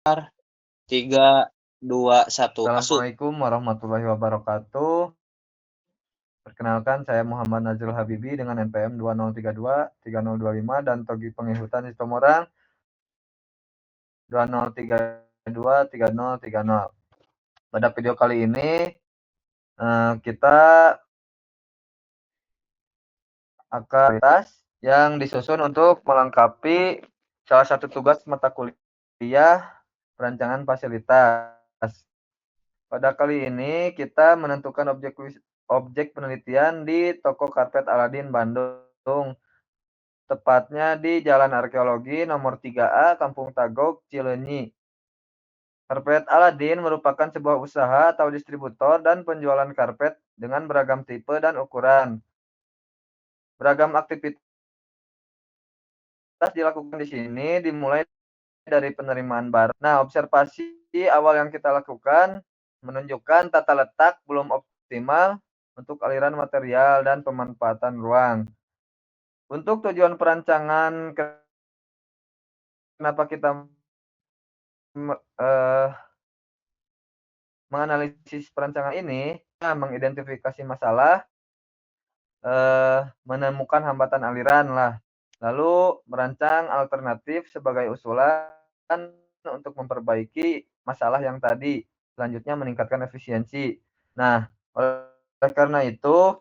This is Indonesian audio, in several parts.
3, 2, 1, masuk. Assalamualaikum warahmatullahi wabarakatuh. Perkenalkan, saya Muhammad Nazrul Habibi dengan NPM 2032 3025 dan Togi Pengihutan Sitomorang 2032 3030. Pada video kali ini kita akan yang disusun untuk melengkapi salah satu tugas mata kuliah perancangan fasilitas. Pada kali ini kita menentukan objek penelitian di Toko Karpet Aladin Bandung, tepatnya di Jalan Arkeologi nomor 3A, Kampung Tagog, Cileunyi. Karpet Aladin merupakan sebuah usaha atau distributor dan penjualan karpet dengan beragam tipe dan ukuran. Beragam aktivitas dilakukan di sini dimulai dari penerimaan barang. Nah, observasi awal yang kita lakukan menunjukkan tata letak belum optimal untuk aliran material dan pemanfaatan ruang. Untuk tujuan perancangan, kenapa kita menganalisis perancangan ini, mengidentifikasi masalah, menemukan hambatan aliran lah, lalu merancang alternatif sebagai usulan untuk memperbaiki masalah yang tadi, selanjutnya meningkatkan efisiensi. Nah, oleh karena itu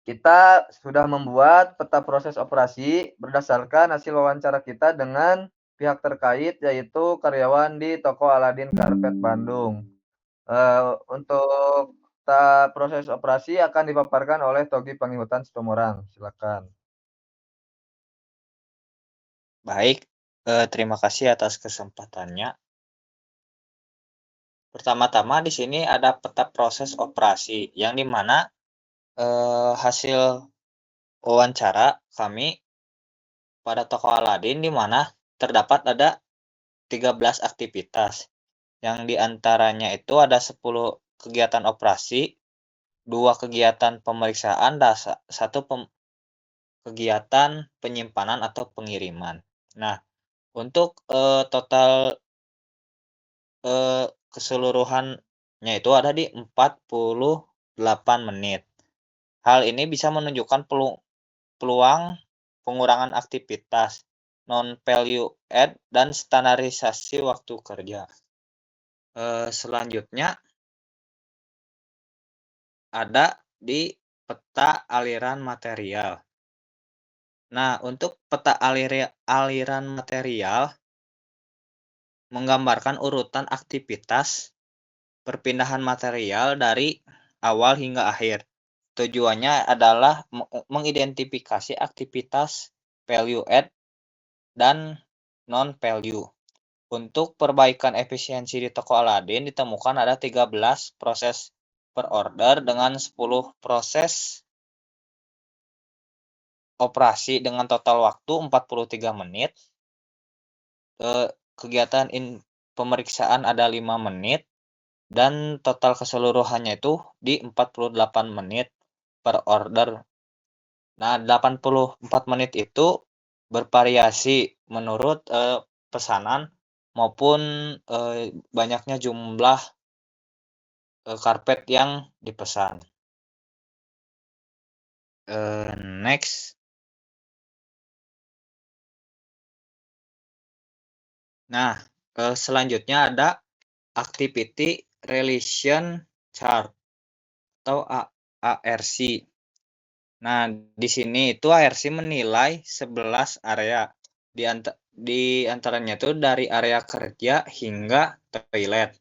kita sudah membuat peta proses operasi berdasarkan hasil wawancara kita dengan pihak terkait, yaitu karyawan di Toko Aladin Karpet Bandung. Untuk proses operasi akan dipaparkan oleh Togi Pangihutan Sitomorang. Silakan. Baik, terima kasih atas kesempatannya. Pertama-tama di sini ada peta proses operasi, yang dimana hasil wawancara kami pada Toko Aladin di mana terdapat ada 13 aktivitas. Yang diantaranya itu ada 10 kegiatan operasi, 2 kegiatan pemeriksaan, dan 1 kegiatan penyimpanan atau pengiriman. Nah, untuk total keseluruhannya itu ada di 48 menit. Hal ini bisa menunjukkan peluang pengurangan aktivitas, non-value add, dan standarisasi waktu kerja. Selanjutnya ada di peta aliran material. Nah, untuk peta aliran material menggambarkan urutan aktivitas perpindahan material dari awal hingga akhir. Tujuannya adalah mengidentifikasi aktivitas value add dan non-value. Untuk perbaikan efisiensi di Toko Aladin ditemukan ada 13 proses per order dengan 10 proses operasi dengan total waktu 43 menit. Kegiatan pemeriksaan ada 5 menit dan total keseluruhannya itu di 48 menit per order. Nah, 84 menit itu bervariasi menurut pesanan maupun banyaknya jumlah karpet yang dipesan. Next. Nah, selanjutnya ada Activity Relation Chart atau ARC. Nah, di sini itu ARC menilai 11 area. Di antaranya itu dari area kerja hingga toilet.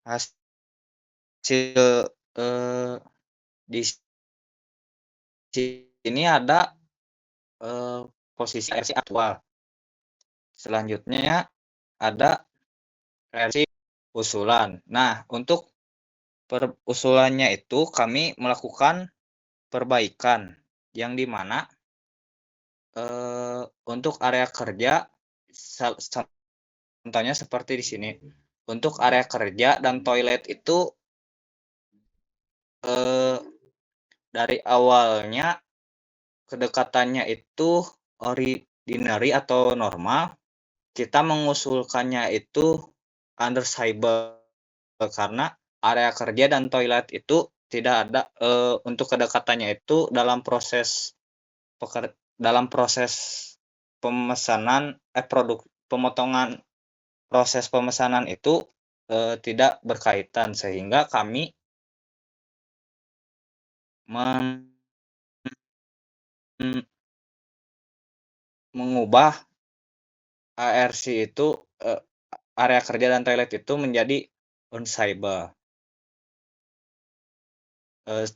Hasil di sini ada posisi RC aktual. Selanjutnya ada RC usulan. Nah, untuk usulannya itu kami melakukan perbaikan yang dimana untuk area kerja contohnya seperti di sini. Untuk area kerja dan toilet itu dari awalnya kedekatannya itu ordinary atau normal, kita mengusulkannya itu undersizable karena area kerja dan toilet itu tidak ada untuk kedekatannya itu dalam proses pemesanan pemotongan proses pemesanan itu tidak berkaitan, sehingga kami mengubah ARC itu area kerja dan toilet itu menjadi unsizable.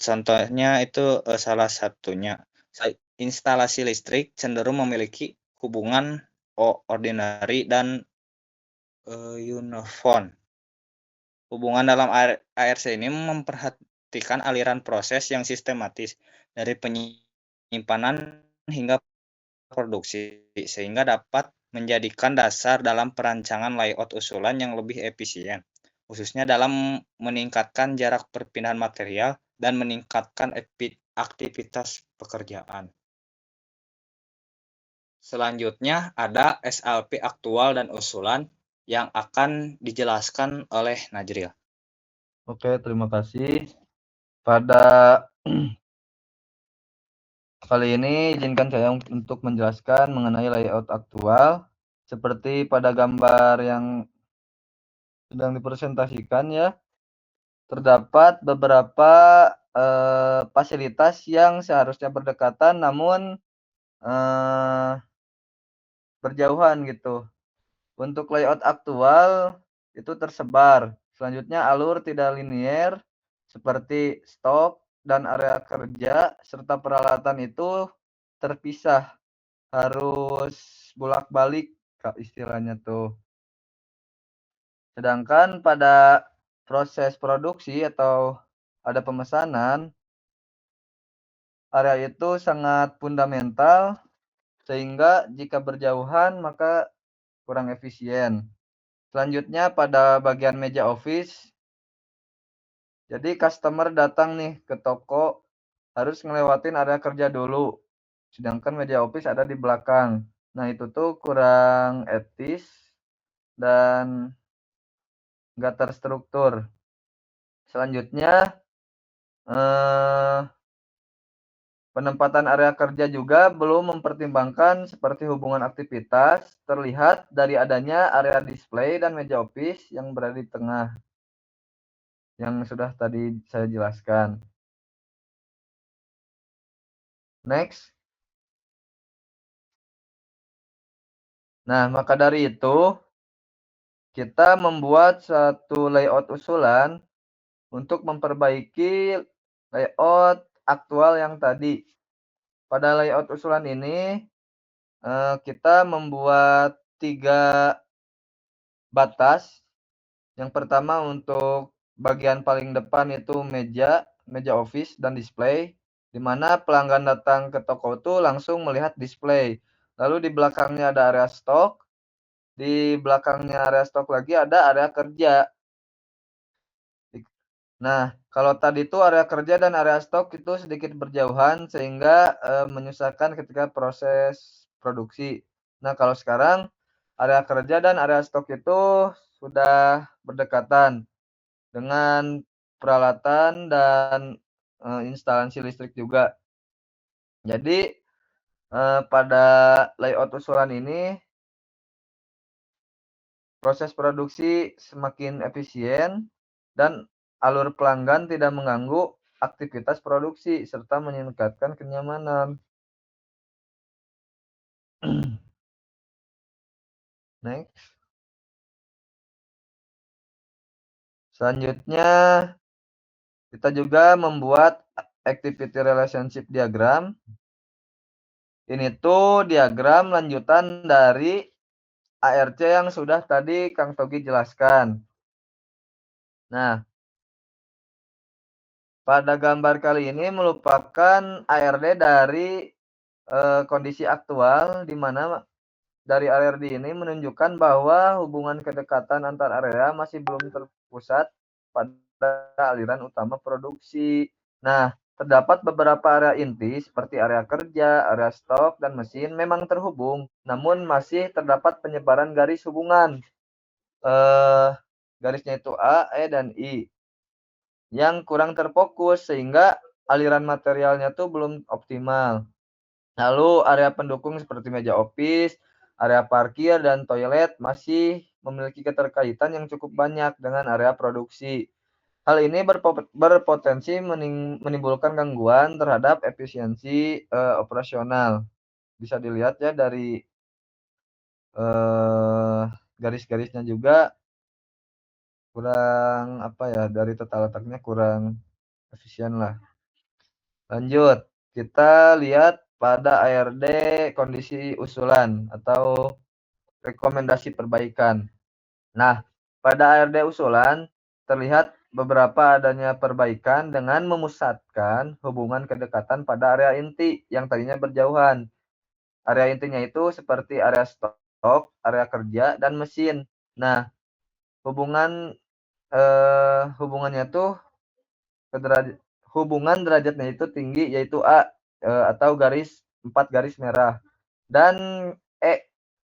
Contohnya itu salah satunya instalasi listrik cenderung memiliki hubungan ordinary dan uniform. Hubungan dalam ARC ini memperhatikan aliran proses yang sistematis dari penyimpanan hingga produksi, sehingga dapat menjadikan dasar dalam perancangan layout usulan yang lebih efisien, khususnya dalam meningkatkan jarak perpindahan material dan meningkatkan aktivitas pekerjaan. Selanjutnya ada SLP aktual dan usulan yang akan dijelaskan oleh Najril. Oke, terima kasih. Pada kali ini izinkan saya untuk menjelaskan mengenai layout aktual seperti pada gambar yang sedang dipresentasikan ya. Terdapat beberapa fasilitas yang seharusnya berdekatan namun berjauhan gitu. Untuk layout aktual itu tersebar. Selanjutnya alur tidak linier seperti stok dan area kerja serta peralatan itu terpisah, harus bolak-balik istilahnya tuh. Sedangkan pada proses produksi atau ada pemesanan, area itu sangat fundamental sehingga jika berjauhan maka kurang efisien. Selanjutnya pada bagian meja office. Jadi customer datang nih ke toko harus ngelewatin area kerja dulu. Sedangkan meja office ada di belakang. Nah, itu tuh kurang etis dan nggak terstruktur. Selanjutnya penempatan area kerja juga belum mempertimbangkan seperti hubungan aktivitas terlihat dari adanya area display dan meja office yang berada di tengah. Yang sudah tadi saya jelaskan. Next. Nah, maka dari itu kita membuat satu layout usulan untuk memperbaiki layout aktual yang tadi. Pada layout usulan ini kita membuat 3 batas. Yang pertama untuk bagian paling depan itu meja office dan display, di mana pelanggan datang ke toko itu langsung melihat display. Lalu di belakangnya ada area stok, di belakangnya area stok lagi ada area kerja. Nah, kalau tadi itu area kerja dan area stok itu sedikit berjauhan sehingga menyusahkan ketika proses produksi. Nah, kalau sekarang area kerja dan area stok itu sudah berdekatan dengan peralatan dan instalasi listrik juga. Jadi pada layout usulan ini proses produksi semakin efisien dan alur pelanggan tidak mengganggu aktivitas produksi serta meningkatkan kenyamanan. Next. Selanjutnya kita juga membuat activity relationship diagram. Ini tuh diagram lanjutan dari ARC yang sudah tadi Kang Togi jelaskan. Nah, pada gambar kali ini merupakan ARD dari kondisi aktual di mana dari ARD ini menunjukkan bahwa hubungan kedekatan antar area masih belum terpusat pada aliran utama produksi. Nah, terdapat beberapa area inti seperti area kerja, area stok, dan mesin memang terhubung, namun masih terdapat penyebaran garis hubungan. Eh, Garisnya itu A, E, dan I yang kurang terfokus sehingga aliran materialnya tuh belum optimal. Lalu area pendukung seperti meja office, area parkir, dan toilet masih memiliki keterkaitan yang cukup banyak dengan area produksi. Hal ini berpotensi menimbulkan gangguan terhadap efisiensi operasional. Bisa dilihat ya dari eh, garis-garisnya juga kurang apa ya, dari tata letaknya kurang efisien lah. Lanjut, kita lihat pada ARD kondisi usulan atau rekomendasi perbaikan. Nah, pada ARD usulan terlihat beberapa adanya perbaikan dengan memusatkan hubungan kedekatan pada area inti yang tadinya berjauhan. Area intinya itu seperti area stok, area kerja, dan mesin. Nah, hubungannya tuh hubungan derajatnya itu tinggi, yaitu A, atau 4 garis merah, dan E,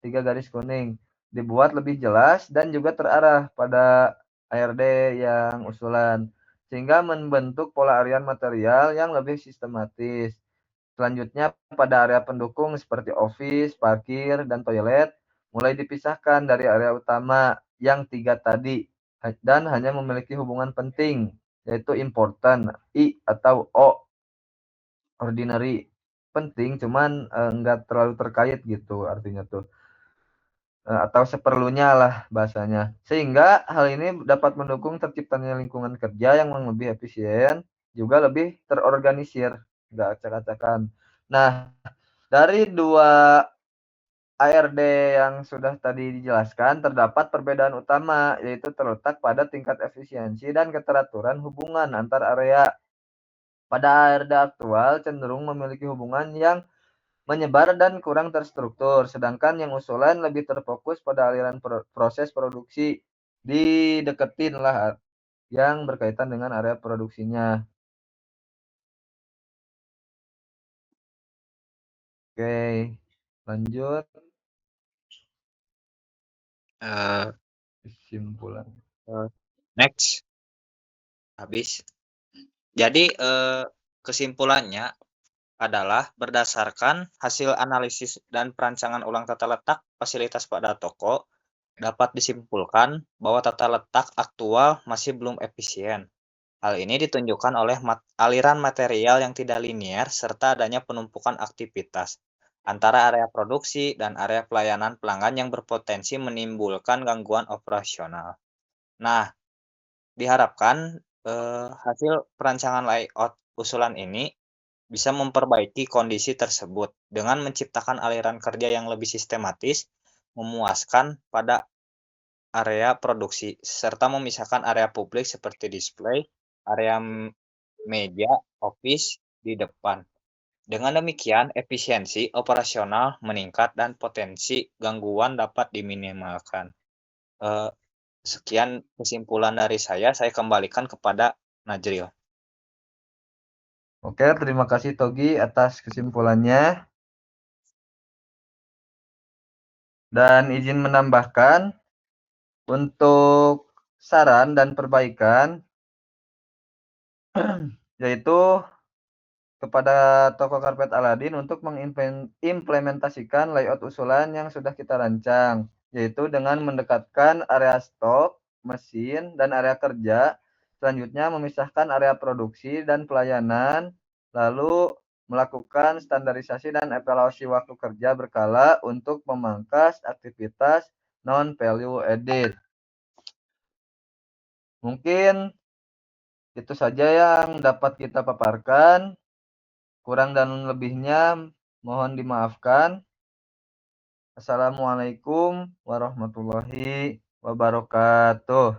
3 garis kuning. Dibuat lebih jelas dan juga terarah pada ARD yang usulan, sehingga membentuk pola harian material yang lebih sistematis. Selanjutnya pada area pendukung seperti office, parkir, dan toilet mulai dipisahkan dari area utama yang 3 tadi dan hanya memiliki hubungan penting, yaitu important, I atau O, ordinary, penting cuman enggak terlalu terkait gitu artinya tuh. Atau seperlunya lah bahasanya. Sehingga hal ini dapat mendukung terciptanya lingkungan kerja yang lebih efisien, juga lebih terorganisir, enggak acak-acakan. Nah, dari dua ARD yang sudah tadi dijelaskan, terdapat perbedaan utama, yaitu terletak pada tingkat efisiensi dan keteraturan hubungan antar area. Pada ARD aktual cenderung memiliki hubungan yang menyebar dan kurang terstruktur, sedangkan yang usulan lebih terfokus pada aliran proses produksi. Dideketin lah yang berkaitan dengan area produksinya. Oke, lanjut Eh, kesimpulan. Next, habis. Jadi kesimpulannya adalah berdasarkan hasil analisis dan perancangan ulang tata letak fasilitas pada toko, dapat disimpulkan bahwa tata letak aktual masih belum efisien. Hal ini ditunjukkan oleh aliran material yang tidak linier serta adanya penumpukan aktivitas antara area produksi dan area pelayanan pelanggan yang berpotensi menimbulkan gangguan operasional. Nah, diharapkan hasil perancangan layout usulan ini bisa memperbaiki kondisi tersebut dengan menciptakan aliran kerja yang lebih sistematis, memuaskan pada area produksi, serta memisahkan area publik seperti display, area meja, office di depan. Dengan demikian, efisiensi operasional meningkat dan potensi gangguan dapat diminimalkan. Eh, Sekian kesimpulan dari saya kembalikan kepada Najril. Oke, terima kasih Togi atas kesimpulannya. Dan izin menambahkan, untuk saran dan perbaikan, yaitu kepada toko karpet Aladin untuk mengimplementasikan layout usulan yang sudah kita rancang, yaitu dengan mendekatkan area stok, mesin, dan area kerja, selanjutnya memisahkan area produksi dan pelayanan, lalu melakukan standarisasi dan evaluasi waktu kerja berkala untuk memangkas aktivitas non-value added. Mungkin itu saja yang dapat kita paparkan. Kurang dan lebihnya mohon dimaafkan. Assalamualaikum warahmatullahi wabarakatuh.